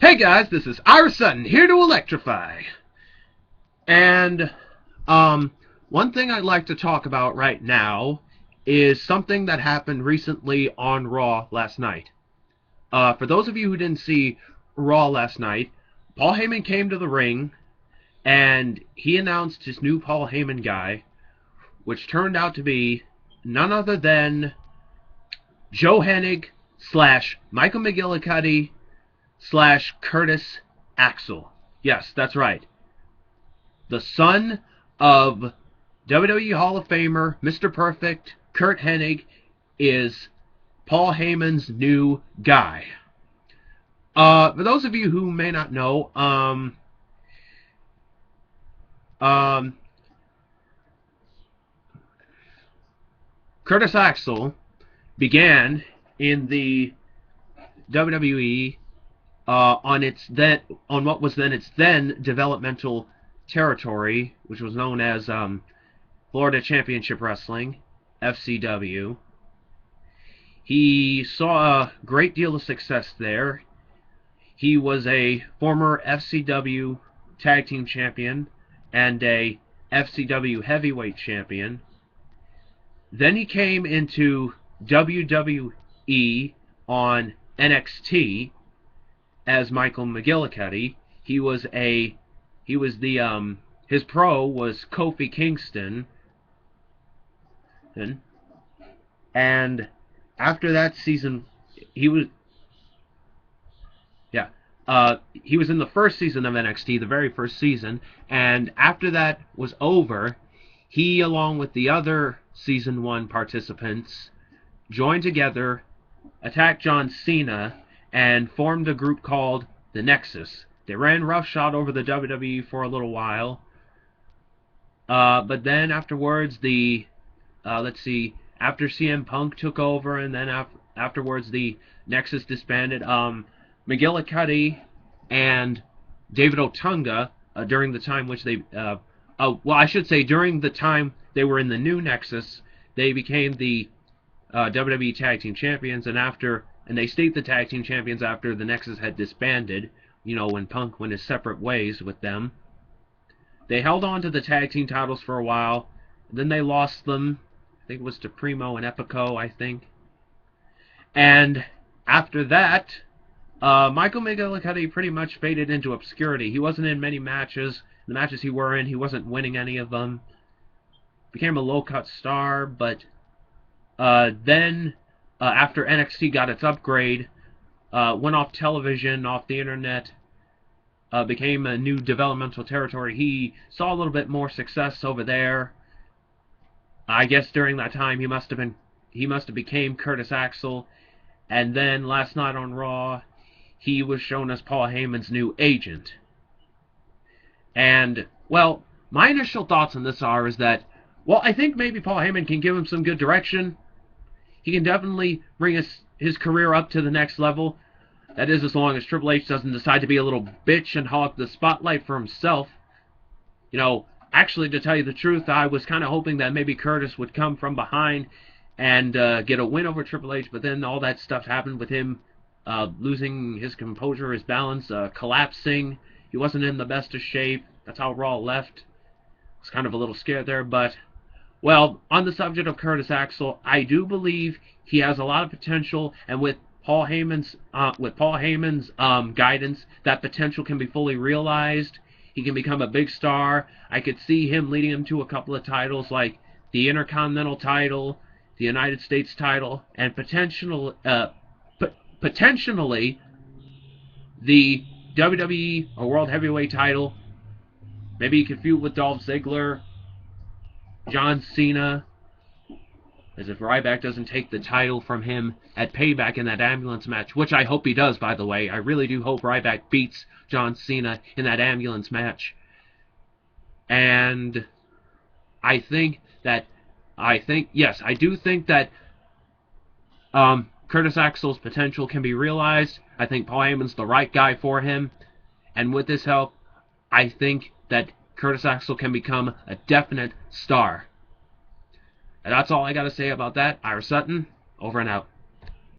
Hey guys, this is Ira Sutton, here to electrify. And, one thing I'd like to talk about right now is something that happened recently on Raw last night. For those of you who didn't see Raw last night, Paul Heyman came to the ring and he announced his new Paul Heyman guy, which turned out to be none other than Joe Hennig slash Michael McGillicuddy slash Curtis Axel. Yes, that's right. The son of WWE Hall of Famer Mr. Perfect Curt Hennig is Paul Heyman's new guy. For those of you who may not know, Curtis Axel began in the WWE on what was then its then developmental territory, which was known as Florida Championship Wrestling, FCW. He saw a great deal of success there. He was a former FCW Tag Team Champion and a FCW Heavyweight Champion. Then he came into WWE on NXT as Michael McGillicuddy. His pro was Kofi Kingston. And after that season, he was in the first season of NXT, the very first season, and after that was over, he, along with the other Season 1 participants, joined together, attacked John Cena, and formed a group called the Nexus. They ran roughshod over the WWE for a little while, but then afterwards, after CM Punk took over, and then afterwards the Nexus disbanded. McGillicuddy and David Otunga, during the time which they, during the time they were in the new Nexus, they became the WWE Tag Team Champions, and they stayed the Tag Team Champions after the Nexus had disbanded, when Punk went his separate ways with them. They held on to the Tag Team titles for a while, then they lost them. I think it was to Primo and Epico, I think. And after that, Michael McGillicuddy pretty much faded into obscurity. He wasn't in many matches. The matches he were in, he wasn't winning any of them. Became a low-cut star, but then, after NXT got its upgrade, went off television, off the internet, became a new developmental territory. He saw a little bit more success over there. I guess during that time he must have became Curtis Axel, and then last night on Raw, he was shown as Paul Heyman's new agent. And, well, my initial thoughts on this is that, well, I think maybe Paul Heyman can give him some good direction. He can definitely bring his career up to the next level. That is, as long as Triple H doesn't decide to be a little bitch and hog the spotlight for himself. Actually, to tell you the truth, I was kind of hoping that maybe Curtis would come from behind and get a win over Triple H, but then all that stuff happened with him losing his composure, his balance, collapsing. He wasn't in the best of shape. That's how Raw left. I was kind of a little scared there, but, well, on the subject of Curtis Axel, I do believe he has a lot of potential, and with Paul Heyman's guidance, that potential can be fully realized. He can become a big star. I could see him leading him to a couple of titles like the Intercontinental title, the United States title, and potentially the WWE or World Heavyweight title. Maybe he could feud with Dolph Ziggler, John Cena, as if Ryback doesn't take the title from him at Payback in that ambulance match, which I hope he does, by the way. I really do hope Ryback beats John Cena in that ambulance match. And I do think that Curtis Axel's potential can be realized. I think Paul Heyman's the right guy for him. And with this help, I think that Curtis Axel can become a definite star. And that's all I got to say about that. Ira Sutton, over and out.